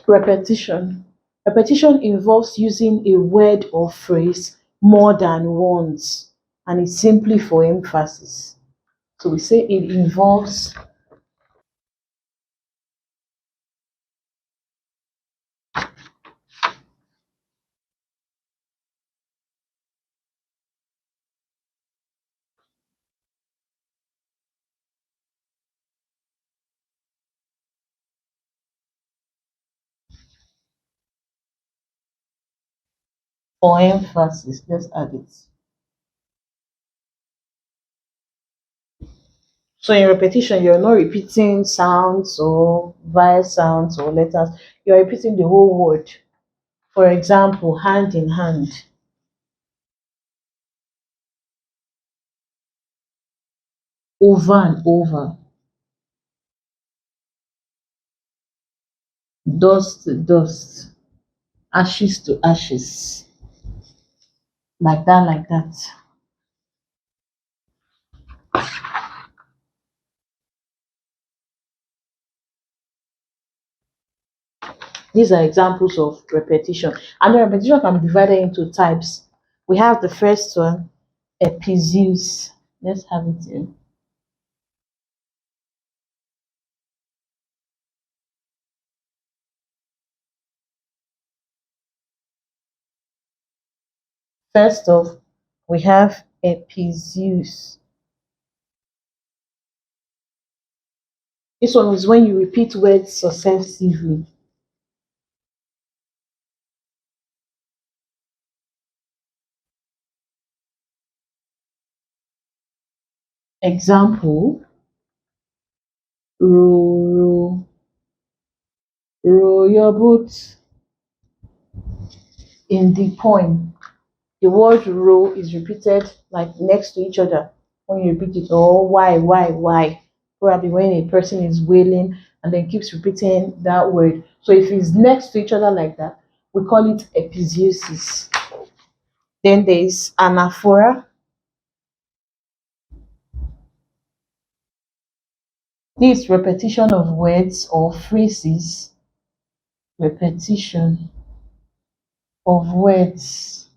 Repetition. Repetition involves using a word or phrase more than once, and it's simply for emphasis. So we say it involves for emphasis. Let's add it. So in repetition, you're not repeating sounds or vowel sounds or letters. You're repeating the whole word. For example, hand in hand, over and over, dust to dust, ashes to ashes, like that, like that. These are examples of repetition. And the repetition can be divided into types. We have the first one, epizeus. Let's have it here. First off, we have epizeus. This one is when you repeat words successively. Example, row, row your boat. In the poem, the word row is repeated like next to each other when you repeat it. Or why? Probably when a person is wailing and then keeps repeating that word. So if it's next to each other like that, we call it epizeusis. Then there is anaphora. This repetition of words or phrases, repetition of words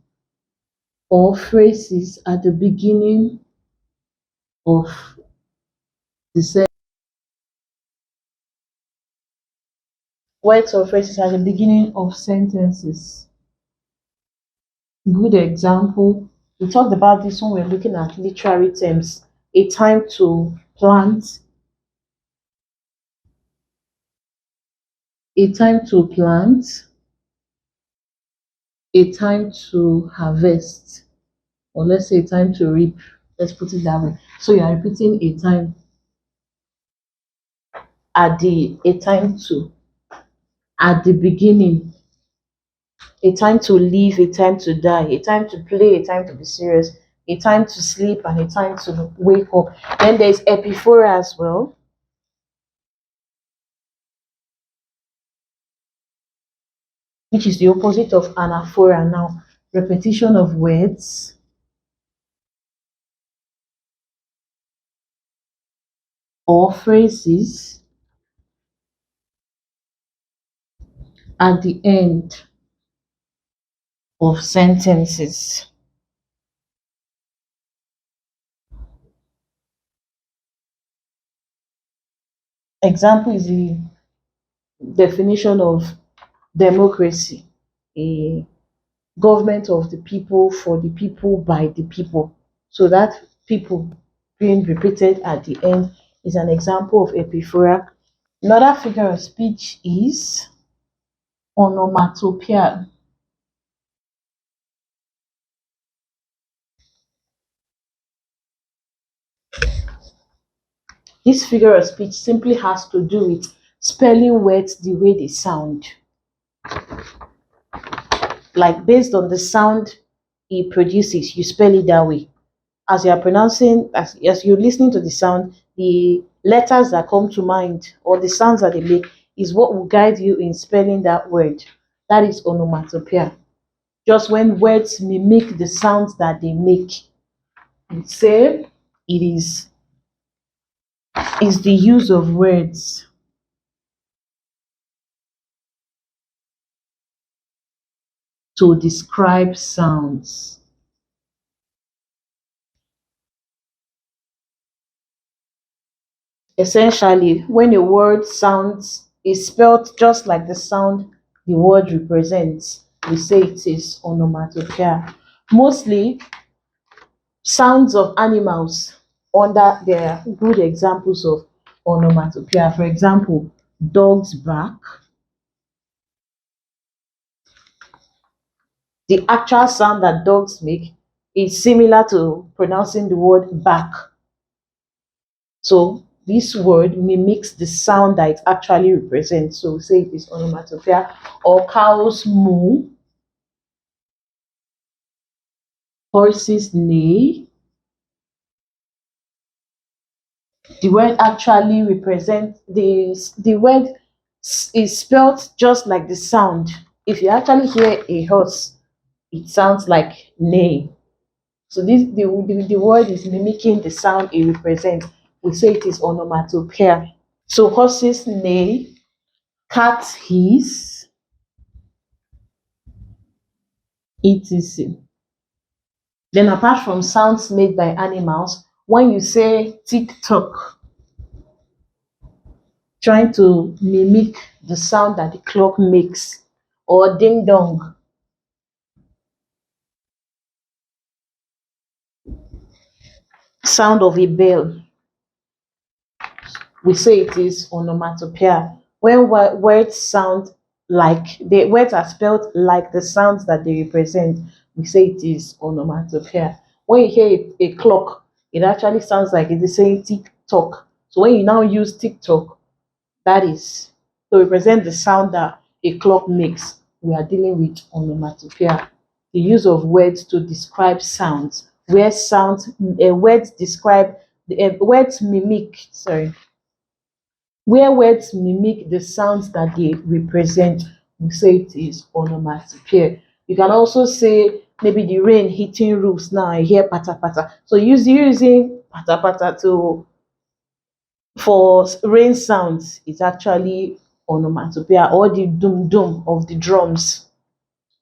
or phrases at the beginning of the sentence. Words or phrases at the beginning of sentences. Good example. We talked about this when we are looking at literary terms. A time to plant, a time to plant, a time to harvest, or let's say a time to reap. Let's put it that way. So you are repeating a time a time to at the beginning, a time to live, a time to die, a time to play, a time to be serious, a time to sleep, and a time to wake up. Then there's epiphora as well, which is the opposite of anaphora now. Repetition of words or phrases at the end of sentences. Example is the definition of democracy, a government of the people, for the people, by the people. So that people being repeated at the end is an example of epiphora. Another figure of speech is onomatopoeia. This figure of speech simply has to do with spelling words the way they sound. Like based on the sound it produces, you spell it that way. As you are pronouncing, as you're listening to the sound, the letters that come to mind or the sounds that they make is what will guide you in spelling that word. That is onomatopoeia. Just when words mimic the sounds that they make, you say it is the use of words to describe sounds. Essentially, when a word sounds is spelled just like the sound the word represents, we say it is onomatopoeia. Mostly sounds of animals under there are good examples of onomatopoeia. For example, dogs bark. The actual sound that dogs make is similar to pronouncing the word bark. So this word mimics the sound that it actually represents. So say it is onomatopoeia. Or cows moo, horses neigh. The word actually represents the word is spelled just like the sound. If you actually hear a horse, it sounds like neigh. So the word is mimicking the sound it represents. We say it is onomatopoeia. So horses neigh, cats hiss, etc. Then apart from sounds made by animals, when you say tick tock, trying to mimic the sound that the clock makes, or ding dong, sound of a bell, we say it is onomatopoeia. When words sound like the words are spelled like the sounds that they represent, we say it is onomatopoeia. When you hear a clock, it actually sounds like it is saying tick tock. So when you now use tick tock, that is to represent the sound that a clock makes, we are dealing with onomatopoeia. The use of words to describe sounds, where sounds words describe the words mimic, sorry, where words mimic the sounds that they represent, we say it is onomatopoeia. You can also say maybe the rain hitting roofs. Now I hear pata pata. So using pata pata to for rain sounds is actually onomatopoeia, or the dum dum of the drums.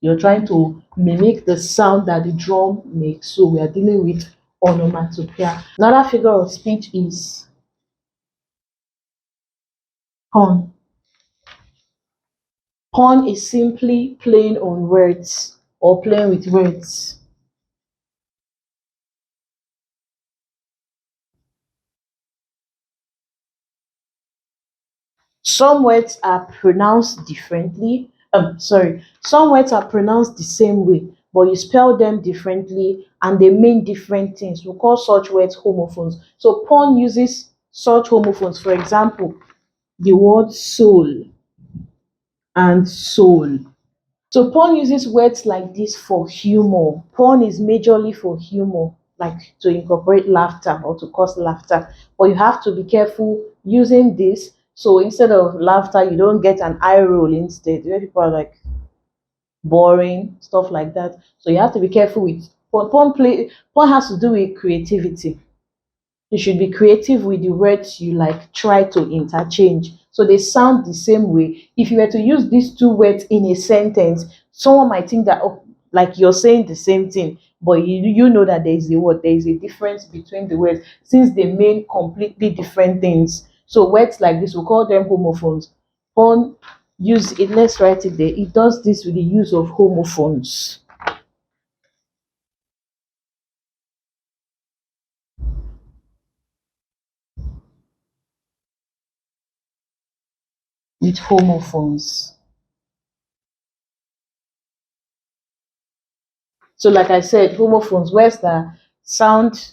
You're trying to mimic the sound that the drum makes. So we are dealing with onomatopoeia. Another figure of speech is pun. Pun is simply playing on words or playing with words. Some words are pronounced differently. Sorry, some words are pronounced the same way, but you spell them differently and they mean different things. We call such words homophones. So pun uses such homophones. For example, the word soul and soul. So porn uses words like this for humor. Porn is majorly for humor, like to incorporate laughter or to cause laughter. But you have to be careful using this. So instead of laughter, you don't get an eye roll instead. Where people are like boring, stuff like that. So you have to be careful with porn has to do with creativity. You should be creative with the words you like try to interchange so they sound the same way. If you were to use these two words in a sentence, someone might think that, oh, like you're saying the same thing, but you know that there is a word, there is a difference between the words since they mean completely different things. So words like this, we call them homophones. On use it, let's write it there. It does this with the use of homophones. With homophones. So, like I said, homophones, words that sound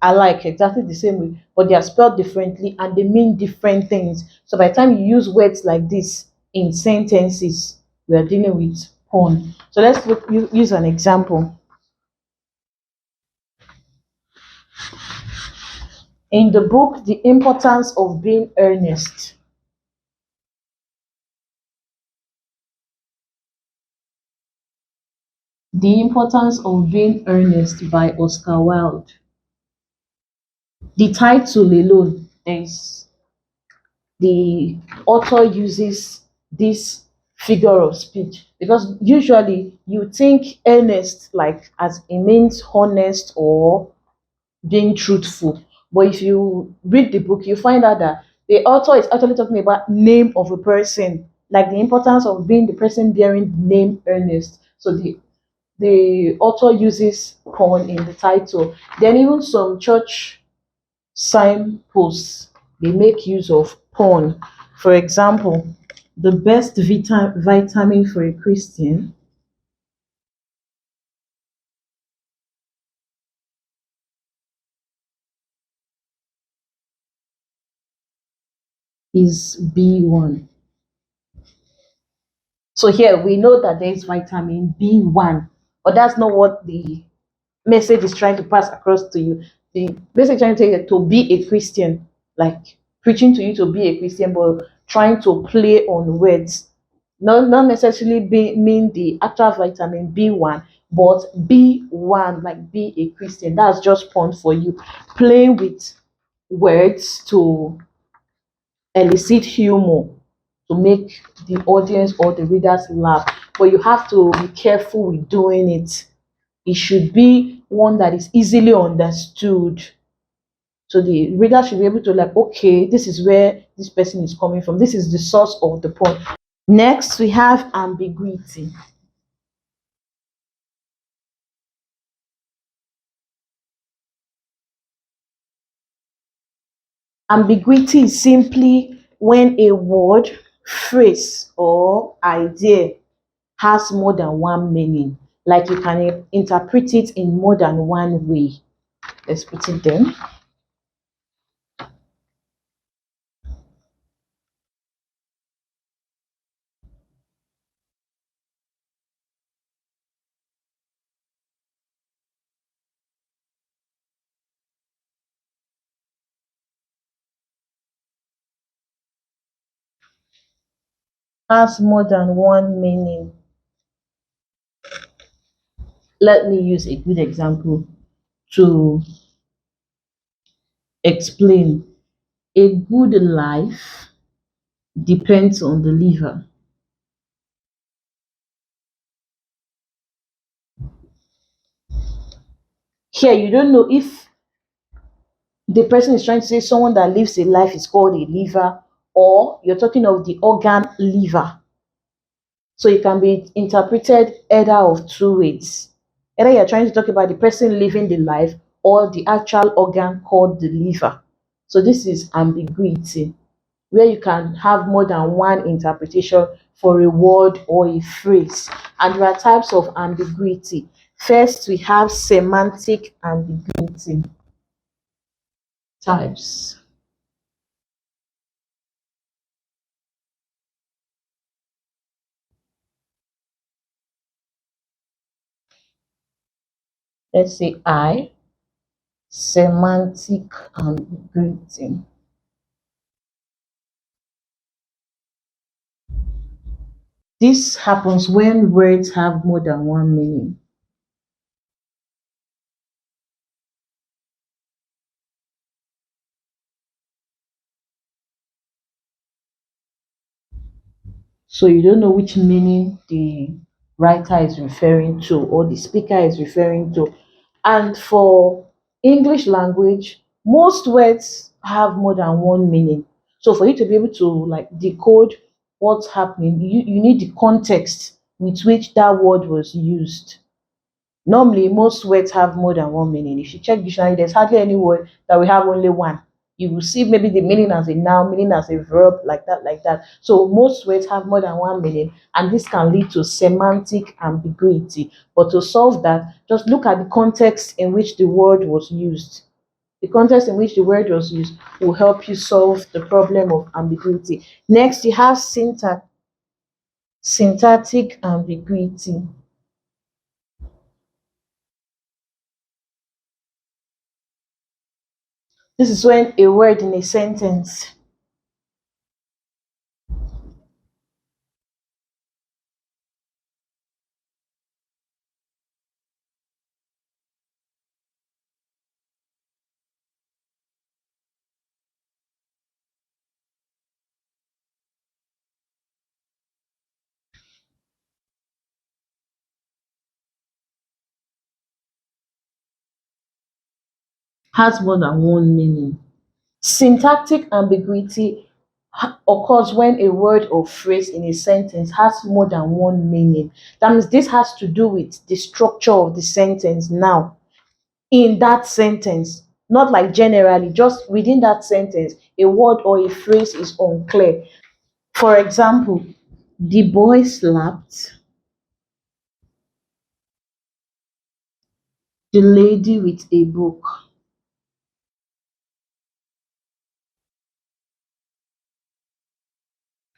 alike, exactly the same way, but they are spelled differently and they mean different things. So, by the time you use words like this in sentences, we are dealing with porn. So, use an example. In the book, The Importance of Being Earnest, The Importance of Being Earnest by Oscar Wilde. The title alone is the author uses this figure of speech because usually you think earnest like as it means honest or being truthful. But if you read the book, you find out that the author is actually talking about name of a person, like the importance of being the person bearing the name Ernest. So the author uses porn in the title. Then even some church signposts they make use of porn. For example, the best vitamin for a Christian is B1. So here we know that there is vitamin B1, but that's not what the message is trying to pass across to you. The message trying to tell you to be a Christian, like preaching to you to be a Christian, but trying to play on words. Not necessarily mean the actual vitamin B1, but B1, like be a Christian. That's just fun for you. Playing with words to elicit humor to make the audience or the readers laugh. But you have to be careful with doing it. It should be one that is easily understood. So the reader should be able to like, okay, this is where this person is coming from. This is the source of the point. Next, we have ambiguity. Ambiguity is simply when a word, phrase, or idea has more than one meaning. Like you can interpret it in more than one way. Let's put it then. Has more than one meaning. Let me use a good example to explain. A good life depends on the liver. Here, you don't know if the person is trying to say someone that lives a life is called a liver, or you're talking of the organ liver. So it can be interpreted either of two ways. Either you're trying to talk about the person living the life or the actual organ called the liver. So this is ambiguity, where you can have more than one interpretation for a word or a phrase. And there are types of ambiguity. First, we have semantic ambiguity types. Let's say I, semantic ambiguity. This happens when words have more than one meaning. So you don't know which meaning the writer is referring to or the speaker is referring to. And for English language, most words have more than one meaning. So for you to be able to like decode what's happening, you need the context with which that word was used. Normally, most words have more than one meaning. If you check dictionary, there's hardly any word that we have only one. You will see maybe the meaning as a noun, meaning as a verb, like that, like that. So most words have more than one meaning, and this can lead to semantic ambiguity. But to solve that, just look at the context in which the word was used. The context in which the word was used will help you solve the problem of ambiguity. Next, you have syntactic ambiguity. This is when a word in a sentence has more than one meaning. Syntactic ambiguity occurs when a word or phrase in a sentence has more than one meaning. That means this has to do with the structure of the sentence now. In that sentence, not like generally, just within that sentence, a word or a phrase is unclear. For example, the boy slapped the lady with a book.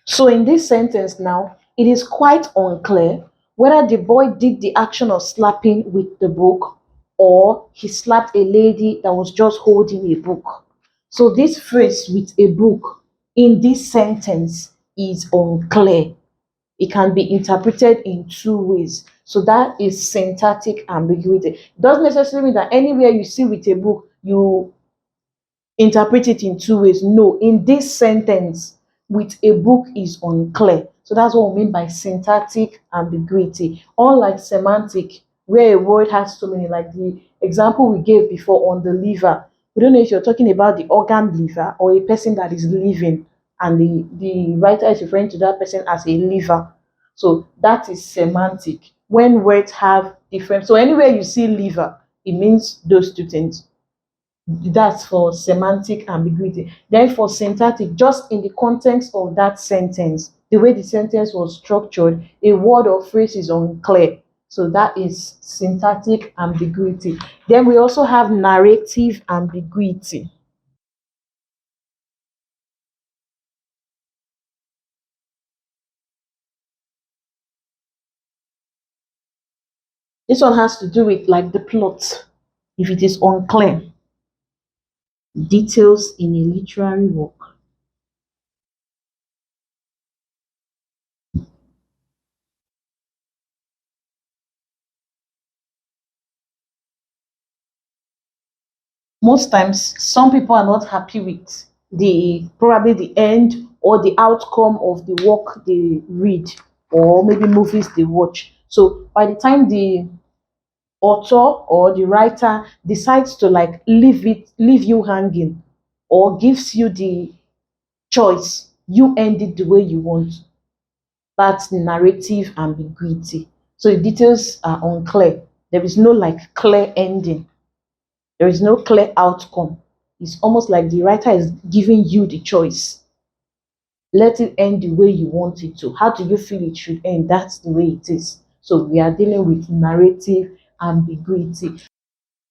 So in this sentence now, it is quite unclear whether the boy did the action of slapping with the book or he slapped a lady that was just holding a book. So this phrase with a book in this sentence is unclear. It can be interpreted in two ways. So that is syntactic ambiguity. It doesn't necessarily mean that anywhere you see with a book, you interpret it in two ways. No, in this sentence, with a book is unclear. So that's what we mean by syntactic ambiguity. Unlike semantic, where a word has so many, like the example we gave before on the liver. We don't know if you're talking about the organ liver or a person that is living, and the writer is referring to that person as a liver. So that is semantic. When words have different, so anywhere you see liver, it means those two things. That's for semantic ambiguity. Then for syntactic, just in the context of that sentence, the way the sentence was structured, a word or phrase is unclear. So that is syntactic ambiguity. Then we also have narrative ambiguity. This one has to do with like the plot. If it is unclear, details in a literary work. Most times some people are not happy with the probably the end or the outcome of the work they read, or maybe movies they watch. So by the time the author or the writer decides to like leave you hanging, or gives you the choice, you end it the way you want. That's narrative ambiguity. So the details are unclear. There is no like clear ending. There is no clear outcome. It's almost like the writer is giving you the choice. Let it end the way you want it to. How do you feel it should end? That's the way it is. So we are dealing with narrative ambiguity.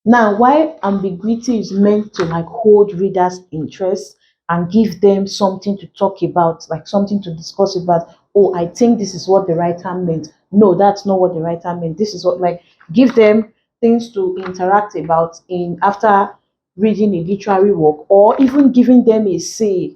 Now, why ambiguity is meant to like hold readers' interest and give them something to talk about, like something to discuss about. Oh, I think this is what the writer meant. No, that's not what the writer meant. This is what, like, give them things to interact about in after reading a literary work, or even giving them a say.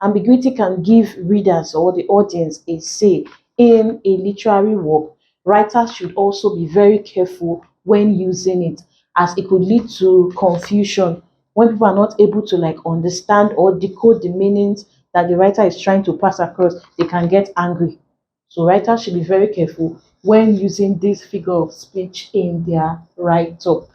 Ambiguity can give readers or the audience a say in a literary work. Writers should also be very careful when using it, as it could lead to confusion when people are not able to like understand or decode the meanings that the writer is trying to pass across. They can get angry. So writers should be very careful when using this figure of speech in their write-up.